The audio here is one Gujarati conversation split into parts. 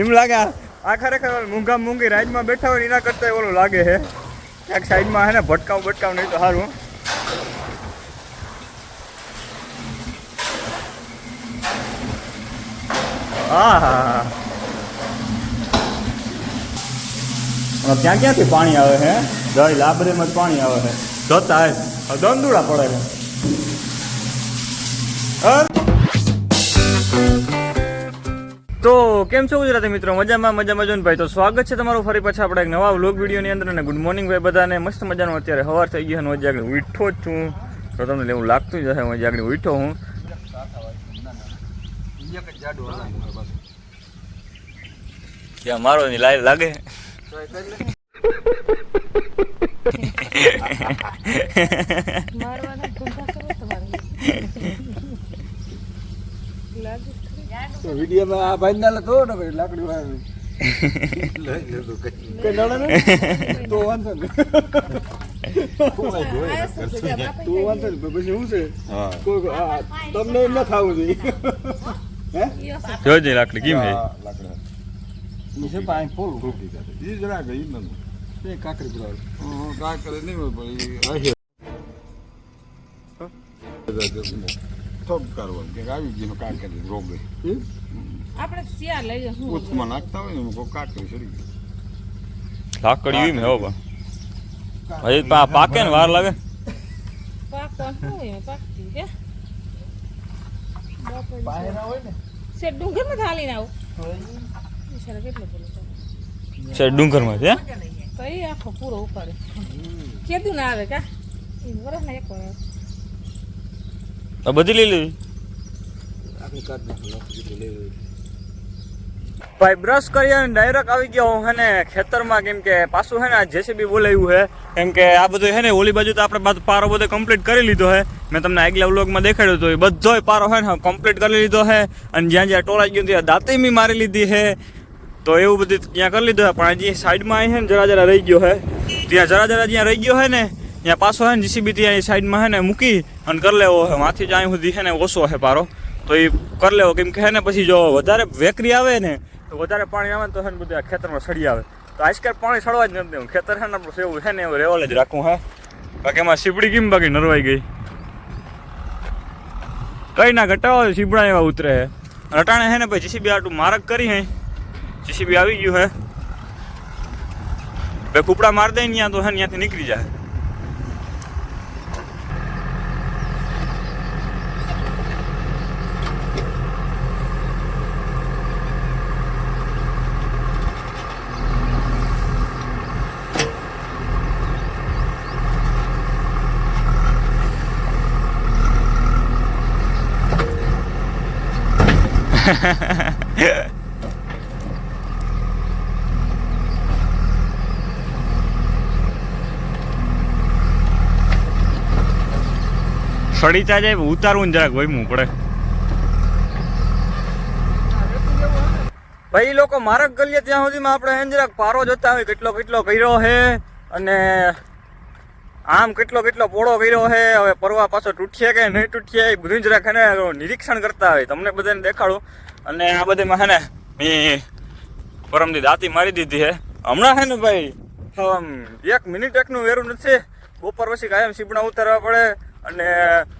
એમ લાગે આ ખરેખર મૂંઘા મૂંઘી રાઈડમાં બેઠા હોય એના કરતાં ઓલું લાગે છે ક્યાંક સાઈડમાં હે ને ભટકાવ નહીં તો સારું. હા હા ત્યાં ક્યાંથી પાણી આવે છે? જય લાબરેમાં જ પાણી આવે છે. જોતા હે દંદુડા પડે છે. તો કેમ છો ગુજરાતી મિત્રો? મજામાં જો ને ભાઈ. તો સ્વાગત છે તમારું ફરી પાછા આપણે એક નવા વ્લોગ વિડીયોની અંદર. અને ગુડ મોર્નિંગ ભાઈ બધાને. મસ્ત મજાનું અત્યારે સવાર થઈ ગઈ છે. હજી આગળ ઉઠો જ છું તો તમને એવું લાગતું જ હશે હજી આગળ ઉઠો હું. ક્યાં મારો ની લાઈવ લાગે? વિડીયોમાં આ ભાઈ ના તો ને ભાઈ લાકડી વાળી કઈ નડે ને તો વાંધો ને તો વાંધો ને પછી શું છે તમને એમ ના ખાવું જોઈએ હે જોજે લાકડી કેમ છે લાકડી છે પાણી ફૂલ ફૂટી જાય ઈ જરા ગઈ ન એ કાકરી બરાબર કાકરી નહીં પડી થોપ કરવાનું કે આવી ગયું કાકરી રોગ આપણે સિયા લઈ જશું ઉચમાં નાખતા હોય ને કોઈ કાકરી સડી લાકડી એમ હે પણ હજી પાકે ને વાર લાગે. પાકવા હોય પાકતી કે પાયરા હોય ને સે ડુંગરમાં થાલીને આવ ઈશારા કેટલો બોલો છે ડુંગરમાં છે તો એ આખો પૂરો ઉપાડે કેદું ના આવે કા ઈ વરસ ના એક વાર તો બધી લઈ લેવી. આપણે કાઢ નાખો લઈ ભાઈ બ્રશ કરી અને ડાયરેક્ટ આવી ગયો હું હે ને ખેતરમાં. કેમ કે પાછું હે ને આ જેસીબી બોલાવ્યું છે. કેમ કે આ બધું હે ને ઓલી બાજુ તો આપણે પારો બધો કમ્પ્લીટ કરી લીધો છે. મેં તમને આગલા વ્લોગમાં દેખાડ્યો હતો. એ બધોય પારો હે ને કમ્પ્લીટ કરી લીધો છે. અને જ્યાં જ્યાં ટોળાઈ ગયું ત્યાં દાંતી બી મારી લીધી છે. તો એવું બધું ત્યાં કરી લીધું છે. પણ હજી સાઈડમાં છે ને જરા રહી ગયો છે. ત્યાં જરા જ્યાં રહી ગયો છે ને ત્યાં પાછો હે ને જેસીબી ત્યાં સાઈડમાં હે ને મૂકી અને કરી લેવો છે. માથી જ અહીં સુધી છે ને ઓછો છે પારો તો એ કરી લેવો. કેમ કે હે ને પછી જો વધારે વેકરી આવે ને તો વધારે પાણી આવે ને તો હે ને બધું આ ખેતરમાં સડી આવે. તો આજકાલ પાણી સડવા જ નથી દેવું. ખેતર છે ને આપણું એવું છે ને એવું રેવલ જ રાખવું હે. બાકી એમાં સીપડી કેમ બાકી નરવાઈ ગઈ કઈ ના ઘટાવો સીપડા એવા ઉતરે હે. રટાણે હે ને ભાઈ જીસીબી આટલું મારક કરી હે. જીસીબી આવી ગયું હે ભાઈ. કૂપડા માર દે ને ત્યાં તો હે ને ત્યાંથી નીકળી જાય. સડીતા જાય ઉતારવું ને જરાક વહીમું પડે. ભાઈ લોકો મારક ગલીએ ત્યાં સુધીમાં આપણે હે જરાક પારો જોતા હોય કેટલો કર્યો છે અને આમ કેટલો પોળો કર્યો છે. હવે પરવા પાછો તૂટશે કે નહીં તૂટશે એ બધું જરાક હે ને નિરીક્ષણ કરતા હોય. તમને બધાને દેખાડું. અને આ બધામાં હે ને મેં પરમદી દાંતી મારી દીધી છે હમણાં. હે ને ભાઈ આમ 1 મિનિટ એકનું વેરું નથી. બપોર પછી કાયમ સીપડા ઉતારવા પડે અને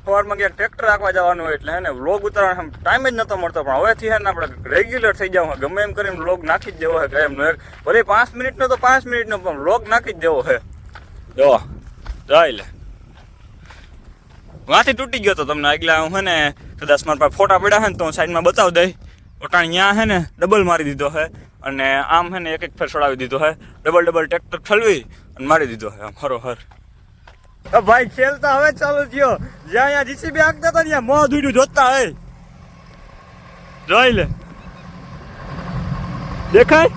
સવારમાં ક્યાંક ટ્રેક્ટર રાખવા જવાનું હોય એટલે હે ને વ્લોગ ઉતારવાનો ટાઈમ જ નહોતો મળતો. પણ હવેથી હે ને આપણે રેગ્યુલર થઈ જાવ ગમે એમ કરીને વ્લોગ નાખી જ દેવો છે કાયમનો. એક ભલે 5 મિનિટનો તો 5 મિનિટનો પણ વ્લોગ નાખી જ દેવો છે. જો જાય લે વાથી તૂટી ગયો તો તમને આગલા હું હે ને કદાચ મારા પાસે ફોટા પડ્યા છે ને તો હું સાઈડમાં બતાવી દઈ. ઓટાણ ત્યાં હે ને ડબલ મારી દીધો છે અને આમ હે ને એક ફેર છોડાવી દીધો છે. ડબલ ટ્રેક્ટર ઠલવી અને મારી દીધો છે આમ હરોહર. ભાઈ ખેલતા હવે ચાલુ થયો. જ્યાં અહીંયા જીસીબી આગતા હતા ત્યાં મોં ધૂડ્યું જોતા હે જોઈ લે દેખાય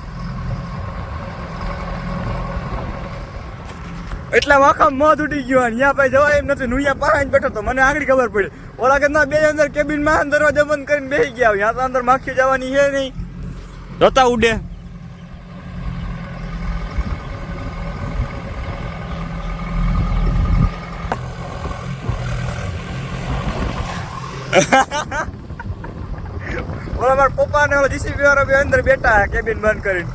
એટલા વાખા મોં તૂટી ગયો. અહીંયા ભાઈ જવાય એમ નથી. હું અહીંયા પારાઈને બેઠો તો મને આગળ ખબર પડી. ઓલા કે ના બે અંદર કેબિનમાં દરવાજા બંધ કરીને બેસી ગયા. ત્યાં તો અંદર માખી જવાની છે નહીં. જોતા ઉડે ઓલા મારા પપ્પા ને ઓલા જીસીબી વાળા બે અંદર બેઠા કેબિન બંધ કરીને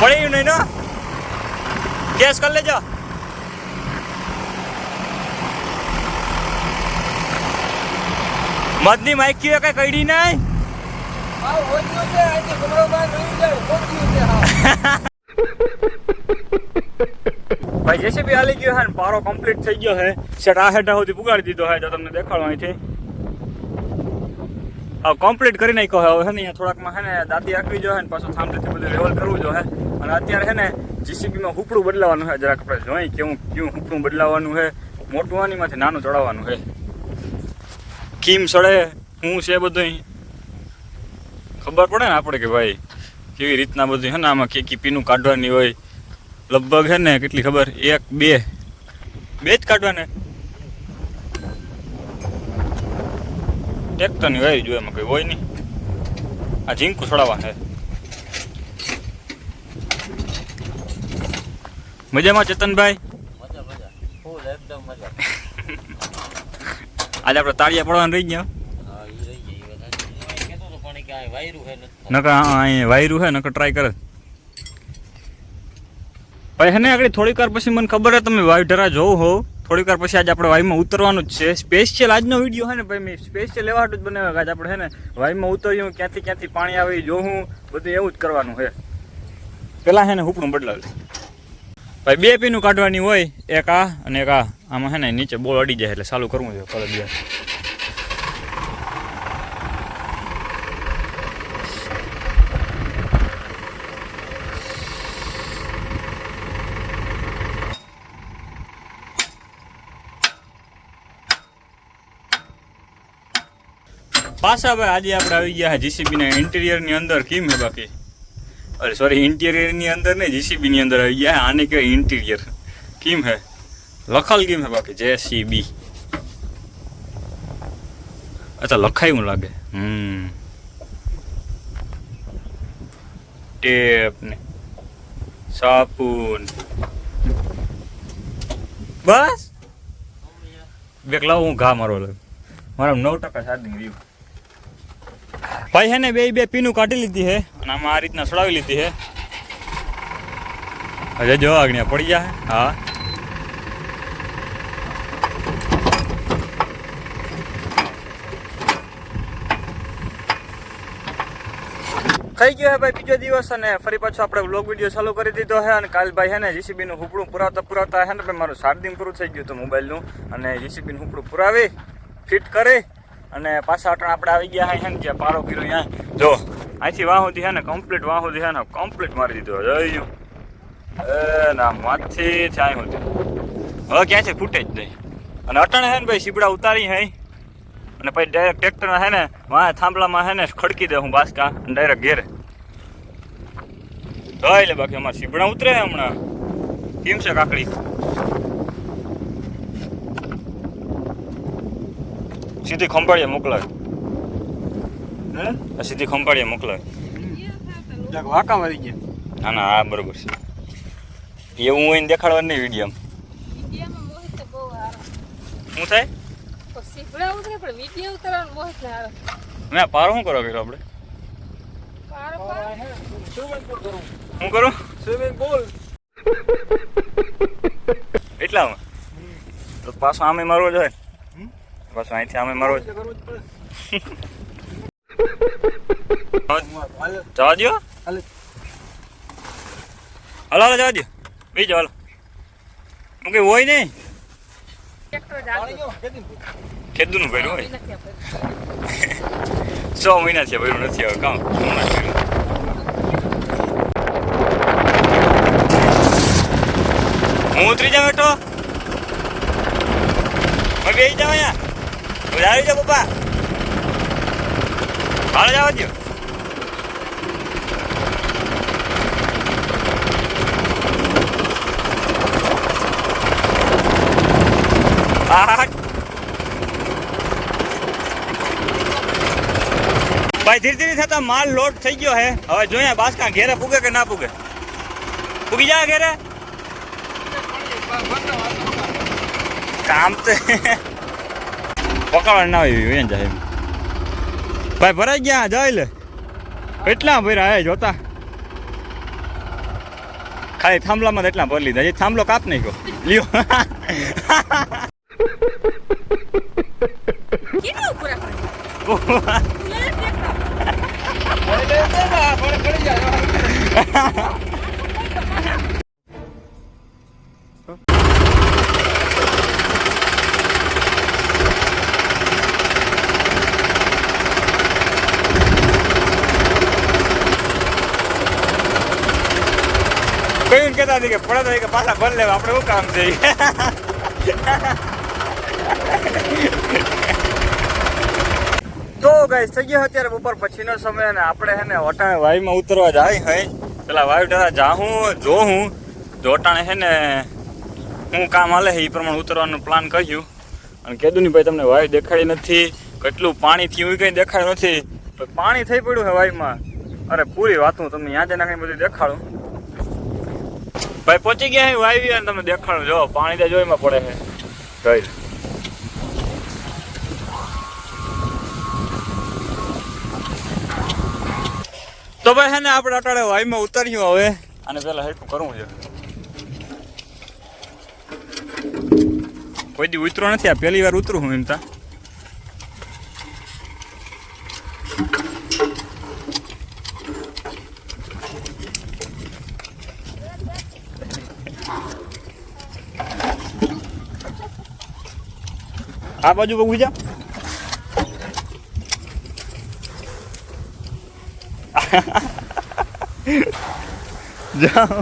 પડ્યું નહીં નો ગેસ કરી લેજો મદની માઇકી કઈ કઈડી નહીં ભાઈ જેસીબી હાલી ગયો હે ને પારો કમ્પ્લીટ થઈ ગયો હે સેટ આ હેઠા સુધી પુગાડી દીધો હે તો તમને દેખાડો અહીંથી હવે કમ્પ્લીટ કરી નાખ્યો હવે હે ને અહીંયા થોડાકમાં હે ને દાંતી આંકવી જો હે ને પાછું થાંભલેથી બધું લેવલ કરવું જો હે અને અત્યારે હે ને જીસીબીમાં હુપડું બદલાવાનું હે જરાક આપણે જોઈ કેવું હુપડું બદલાવાનું હે મોટું આનીમાંથી નાનું ચડાવવાનું હે કીમ સડે શું છે બધું ખબર પડે ને આપણે કે ભાઈ કેવી રીતના બધું હે ને આમાં કે પીનું કાઢવાની હોય લગભગ હે ને કેટલી ખબર 1 2 જ કાઢવાને ટ્રેક્ટરની વાયરી જોઈએ એમાં કંઈ હોય નહીં આ ઝીંકું છોડાવવા હે મજામાં ચેતનભાઈ આજે આપણે તાળિયા પડવાનું રહી ગયા નકર હા અહીંયા વાયરું હે નકર ટ્રાય કરે ભાઈ હે ને આગળ થોડીક વાર પછી મને ખબર હે તમે વાયુ ઢરા જોવો હો થોડીક વાર પછી આજે આપણે વાયુમાં ઉતરવાનું જ છે સ્પેશિયલ આજનો વિડીયો હે ને ભાઈ મેં સ્પેશિયલ એવા હાટું જ બનાવ્યો આજે આપણે હે ને વાયુમાં ઉતર્યું ક્યાંથી પાણી આવે એ જોવું બધું એવું જ કરવાનું છે પેલા હે ને હુપડું બદલાવે ભાઈ 2 પીનું કાઢવાની હોય એક આ અને એક આ આમાં હે ને નીચે બોલ અડી જાય એટલે ચાલુ કરવું જોઈએ ફરજિયાત પાછા ભાઈ આજે આપણે આવી ગયા જીસીબીના ઇન્ટિરિયરની અંદર કેમ હે બાકી અરે સોરી ઇન્ટિરિયરની અંદર નહીં જીસીબીની અંદર આવી ગયા આને કહેવાય ઇન્ટિરિયર કેમ હે લખલ કેમ હે બાકી જેસીબી અચ્છા લખાયું લાગે ટેપ ને સાબુન બસ બેક લાવ હું ઘા મારો મારા 9% ચાર્જિંગ રહ્યું ભાઈ હે ને બે પીનું કાઢી લીધી હે અને આમાં આ રીતના સડાવી લીધી હે હજે જો આગળ પડી જાય હા થઈ ગયો હે ભાઈ બીજો દિવસ અને ફરી પાછો આપણે વ્લોગ વિડીયો ચાલુ કરી દીધો હે અને કાલ ભાઈ હે ને જીસીબીનું હુપડું પુરાવતા હે ને ભાઈ મારું ચાર્જિંગ પૂરું થઈ ગયું હતું મોબાઈલનું અને જીસીબીનું હુપડું પુરાવી ફિટ કરી અને પાછા અટણ આપણે આવી ગયા હે ને જ્યાં પારો કર્યો અહીંયા જો અહીંથી વાહ સુધી હે ને કમ્પ્લીટ વાહ સુધી હે ને કમ્પ્લીટ મારી દીધો જોયું એ ના માથથી ત્યાં સુધી હવે ક્યાંથી ફૂટે જ નહીં અને અટણ હે ને ભાઈ સીબડા ઉતારી હે અને પછી ડાયરેક્ટ ટ્રેક્ટરના હે ને વાહ થાંભલામાં હે ને ખડકી દે હું બાસકા ડાયરેક્ટ ઘેરે જોઈ લે બાકી અમારે સીબડા ઉતરે હમણાં કેમ છે કાકડી સીધી ખંભાળીએ મોકલાય સીધી ખંભાળીએ મોકલાય વાંકા મારી ગયા ના ના હા બરોબર છે એવું હોય ને દેખાડવા નહીં વિડીયો શું થાય ના પારો શું કરો કર્યો આપણે શું કરું સ્વિમિંગ પુલ એટલામાં તો પાછો આમે મારવો જોઈએ પાછો અહીંથી આમે મારવો જવા દો હાલો હાલો જવા દો બીજો હાલો હું કઈ હોય નહીં ખેડૂતનું ભર્યું હોય 6 મહિના છે ભર્યું નથી હવે કામ હું ઉતરી જાઉં બેઠો હું બેસી જાઉં અહીંયા આવી જાઓ પપ્પા હાલ જવા દો ભાઈ ધીરે ધીરે થતા માલ લોડ થઈ ગયો હે હવે જોઈએ બાસકા ઘેરે પૂગે કે ના પૂગે પૂગી જાય ઘેરે કામ તો પકડવા ના આવી એમ જાય એમ. ભાઈ ભરાઈ ગયા જઈ લે કેટલા ભર્યા હે જોતા ખાલી થાંભલામાં એટલા ભરી લીધા એ થાંભલો કાપ નહીં ગયો લ્યો કેટલું પૂરા કરે કયું કહેતા હતી કે પડે કે પાછા ભર લેવા આપણે શું કામ છે તો ગાઈસ થઈ ગયો અત્યારે બપોર પછીનો સમય અને આપણે હે ને વટાણે વાયુમાં ઉતરવા જાય હઈ પેલા વાયુ ટાળા જાઉં જોઉં જોટાણે હે ને હું કામ હાલે એ પ્રમાણે ઉતરવાનું પ્લાન કર્યું અને કીધું નહીં ભાઈ તમને વાયુ દેખાડી નથી કેટલું પાણી થયું કંઈ દેખાયું નથી તો પાણી થઈ પડ્યું હે વાયુમાં અરે પૂરી વાતું તમને ત્યાં જ નાખીને બધું દેખાડું ભાઈ પહોંચી ગયા હે વાયુ અને તમને દેખાડું જો પાણી ત્યાં જોઈમાં પડે છે ગઈ તો ભાઈ હે ને આપણે અટાડે વાયુમાં ઉતર્યું હવે અને પેલા હેઠું કરવું છે કોઈ દી ઉતરો નથી આ પહેલી વાર ઉતરું હું એમ તા આ બાજુ બગુ જા જાઓ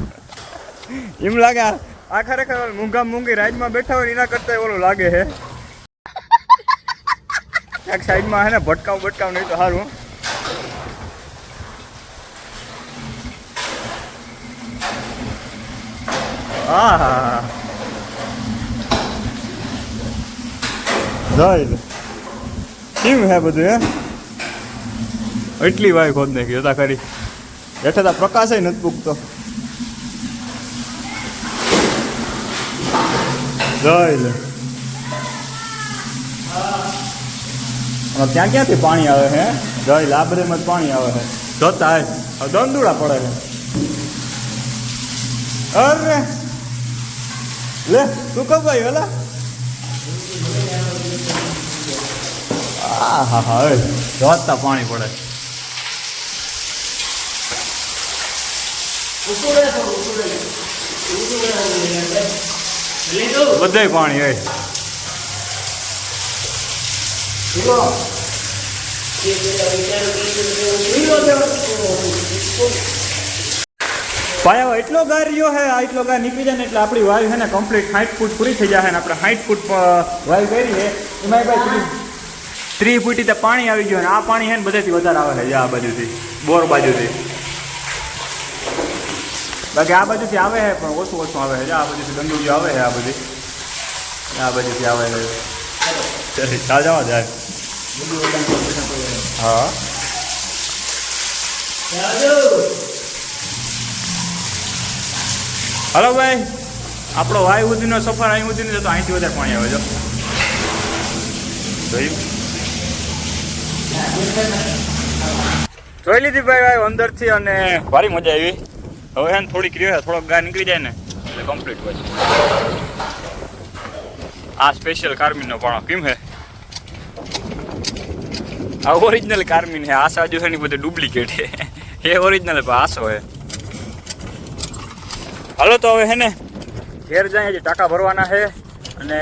એમ લાગે આ ખરેખર મૂંઘા મૂંઘી રાઈડમાં બેઠા હોય એના કરતા ઓલું લાગે હે એક સાઈડમાં હે ને ભટકાવ નહીં તો સારું હા હા જઈ કેમ હે બધું હે એટલી વાય ખોદ નાખી હતા ખરી બેઠા તા પ્રકાશ નથી પૂગતો જઈ લે ત્યાં ક્યાંથી પાણી આવે હે જઈ લે આ બધામાં જ પાણી આવે છે જોતા હે દંદુડા પડે છે અરે લે તું કબ ભાઈ વેલા હા હા હા જોતા પાણી પડે બધે પાણી હોય પાયા એટલો ગાર રહ્યો હે આ એટલો ગાર નીકળી જાય ને એટલે આપણી વાયુ છે ને કમ્પ્લીટ 60 ફૂટ પૂરી થઈ જાય ને આપણે 60 ફૂટ વાયુ કરી છે એમાં ભાઈ 30 ફૂટી તો પાણી આવી ગયું ને આ પાણી છે ને બધેથી વધારે આવે છે આ બાજુથી બોર બાજુથી બાકી આ બાજુથી આવે છે પણ ઓછું આવે છે આ બાજુથી ગંદુ આવે છે આ બાજુથી આવે છે ચાલ જવા જાય હા હલો ભાઈ આપણો વાયુ સુધીનો સફર અહીં સુધીનો જતો અહીંથી વધારે પાણી આવે છે જોઈ લીધી ભાઈ વાયુ અંદરથી અને ભારી મજા આવી હવે હે ને થોડીક રહ્યો થોડોક ગાય નીકળી જાય ને એટલે કમ્પ્લીટ પછી આ સ્પેશિયલ કાર્મિનનો પાણો કેમ હે આ ઓરિજિનલ કાર્મિન હે આ સાજુ છે ને બધું ડુપ્લિકેટ હે એ ઓરિજિનલ આસો હે હાલો તો હવે હે ને ઘેર જાય હજી ટાંકા ભરવાના છે અને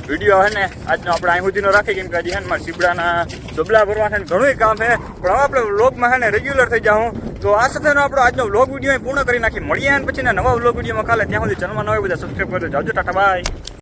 વિડીયો હે ને આજનો આપણે અહીં સુધીનો રાખી કેમ કે હજી હે ને મારા સીબડાના ડબલા ભરવા છે ને ઘણું કામ છે પણ હવે આપણે વ્લોગમાં હે ને રેગ્યુલર થઈ જાઉં તો આ સાથેનો આપણો આજનો વ્લોગ વિડીયો પૂર્ણ કરી નાખી મળીએ અને પછી નવા વ્લોગ વિડીયોમાં કાલે ત્યાં સુધી ચેનલમાં નવા બધા સબસ્ક્રાઈબ કરજો જાજો ટાટા બાય